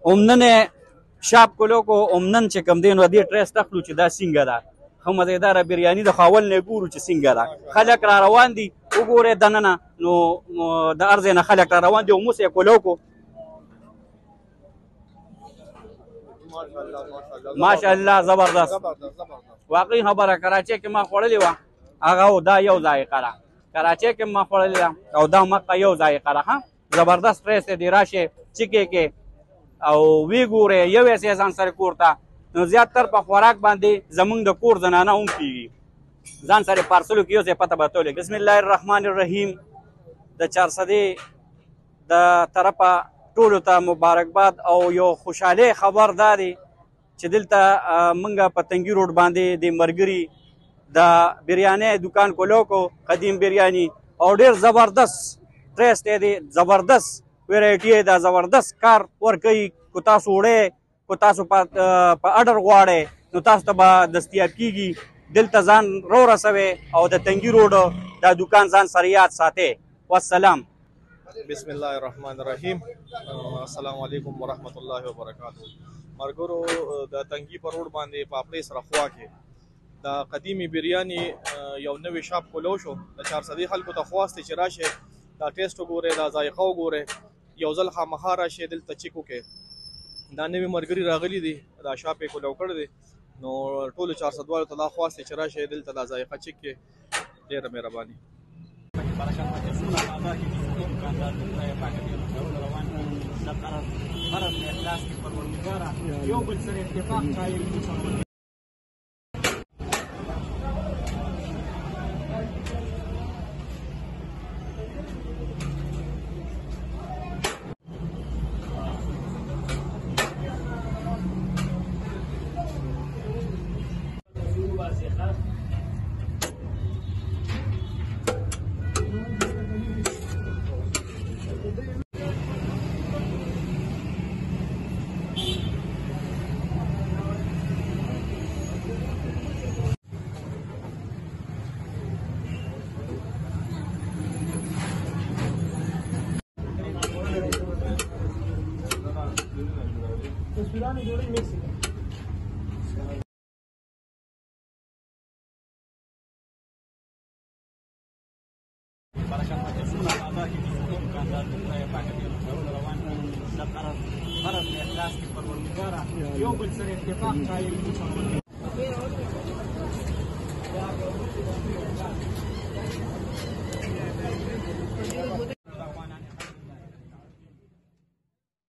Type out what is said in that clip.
اومنن شاپ کولو کو اومنن چې کم دین و دې ټریس تخلو چې دا څنګه ده خو مزیداره بریاني د خاول نه ګورو چې څنګه ده خلک را روان دي وګوره دننه نو د ارض نه خلک را روان دي او موسې کولو کو ماشاءالله زبردست واقعي خبره کراچۍ کې ما خوړلې وه هغه دا یو ذایقه ده کراچۍ کې ما خوړلې ده او دا مکه یو ذایقه ده ښه زبردست ټریس دی راشئ چکې کې او وی ګورئ یو یې ځان سره کور ته نو زیاتر په خوراک باندې زمونږ د کور زنانه هم کېږي ځان سره پارسلو کې یو ځای پته به تولې بسم الله الرحمن الرحیم د 400 د طرفه ټولو ته مبارکباد او یو خوشحالۍ خبر دا دی چې دلته موږ په تنګي روډ باندې د ملګري د بریاني دکان کولو کو قدیم بریاني او ډېر زبردست ټریس دی زبردست ویرایټي دا زبردست کار ورکوي کو تاسو وړئ کو تاسو په اډر غواړئ نو تاسو ته به دستیاب کیږي دلته ځان رو رسوئ او د تنګي روډ دا دکان ځان سره یاد ساتئ والسلام بسم الله الرحمن الرحیم السلام علیکم ورحمت الله وبرکاتہ مرګرو د تنګي په روډ باندې په خپل سره خوا کې د قدیمی بریاني یو نوې شاپ کولو شو د 400 خلکو ته خواسته چې راشه دا ټیسټ وګوره دا ذایقه وګوره یو ځل خامخا راشه دلته چیکو کې دا نوې مرګري راغلي دي دا شاپ یې کولو کړی دی نو ټولو 400 والو ته دا خواسته چې راشه دلته دا ذایقه چیک کې ډېره مهرباني یو بل سره اتفاق قائم